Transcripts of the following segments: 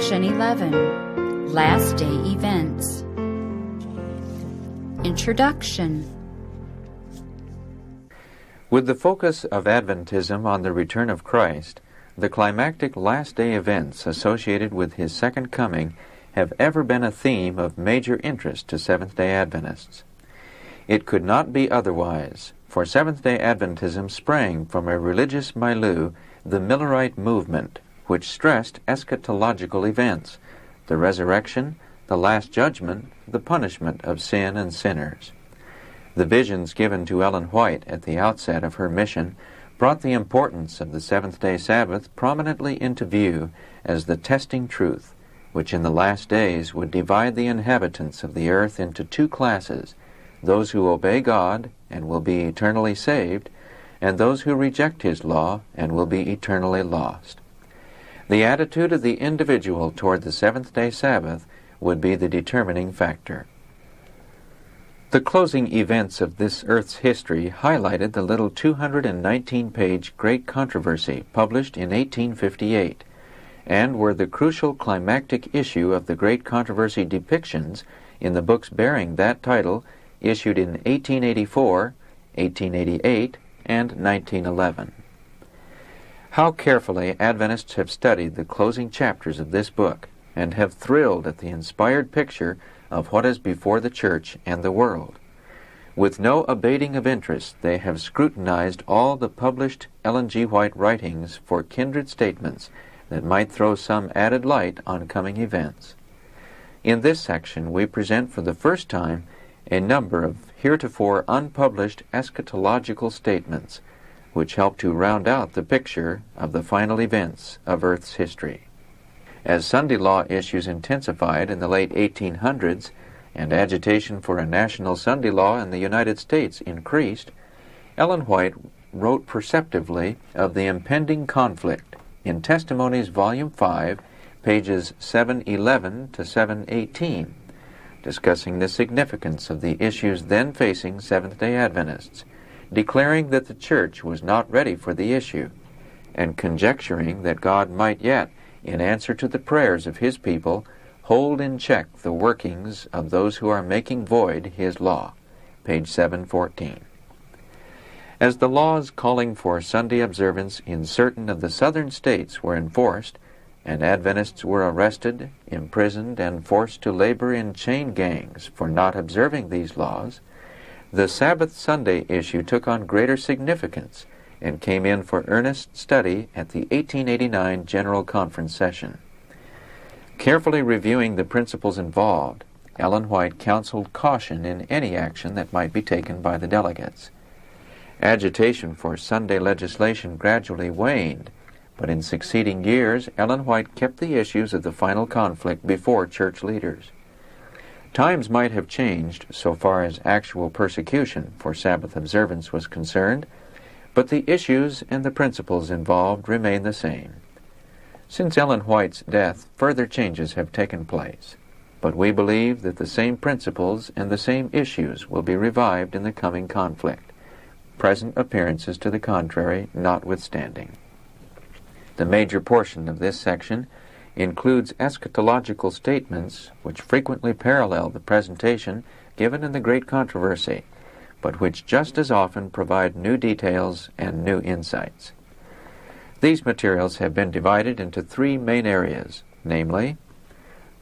Section 11, Last Day Events. Introduction. With the focus of Adventism on the return of Christ, the climactic last day events associated with His second coming have ever been a theme of major interest to Seventh-day Adventists. It could not be otherwise, for Seventh-day Adventism sprang from a religious milieu, the Millerite movement, which stressed eschatological events, the resurrection, the last judgment, the punishment of sin and sinners. The visions given to Ellen White at the outset of her mission brought the importance of the seventh-day Sabbath prominently into view as the testing truth, which in the last days would divide the inhabitants of the earth into two classes, those who obey God and will be eternally saved, and those who reject His law and will be eternally lost. The attitude of the individual toward the seventh-day Sabbath would be the determining factor. The closing events of this earth's history highlighted the little 219-page Great Controversy published in 1858, and were the crucial climactic issue of the Great Controversy depictions in the books bearing that title issued in 1884, 1888, and 1911. How carefully Adventists have studied the closing chapters of this book, and have thrilled at the inspired picture of what is before the Church and the world. With no abating of interest, they have scrutinized all the published Ellen G. White writings for kindred statements that might throw some added light on coming events. In this section, we present for the first time a number of heretofore unpublished eschatological statements, which help to round out the picture of the final events of Earth's history. As Sunday law issues intensified in the late 1800s and agitation for a national Sunday law in the United States increased, Ellen White wrote perceptively of the impending conflict in Testimonies Volume 5, pages 711 to 718, discussing the significance of the issues then facing Seventh-day Adventists, declaring that the Church was not ready for the issue, and conjecturing that God might yet, in answer to the prayers of His people, hold in check the workings of those who are making void His law. Page 714. As the laws calling for Sunday observance in certain of the southern states were enforced, and Adventists were arrested, imprisoned, and forced to labor in chain gangs for not observing these laws, the Sabbath Sunday issue took on greater significance and came in for earnest study at the 1889 General Conference session. Carefully reviewing the principles involved, Ellen White counseled caution in any action that might be taken by the delegates. Agitation for Sunday legislation gradually waned, but in succeeding years, Ellen White kept the issues of the final conflict before church leaders. Times might have changed so far as actual persecution for Sabbath observance was concerned, but the issues and the principles involved remain the same. Since Ellen White's death, further changes have taken place, but we believe that the same principles and the same issues will be revived in the coming conflict, present appearances to the contrary notwithstanding. The major portion of this section includes eschatological statements which frequently parallel the presentation given in the Great Controversy, but which just as often provide new details and new insights. These materials have been divided into three main areas, namely,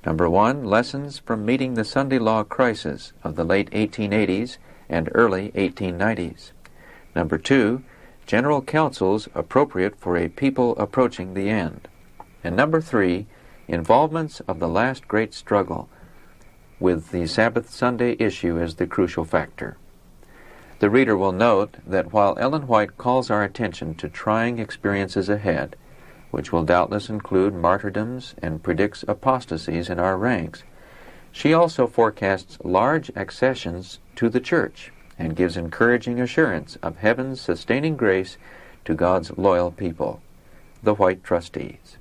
number 1, lessons from meeting the Sunday law crisis of the late 1880s and early 1890s. Number 2, general counsels appropriate for a people approaching the end. And number 3, involvements of the last great struggle, with the Sabbath Sunday issue as the crucial factor. The reader will note that while Ellen White calls our attention to trying experiences ahead, which will doubtless include martyrdoms and predicts apostasies in our ranks, she also forecasts large accessions to the Church and gives encouraging assurance of heaven's sustaining grace to God's loyal people, the White trustees.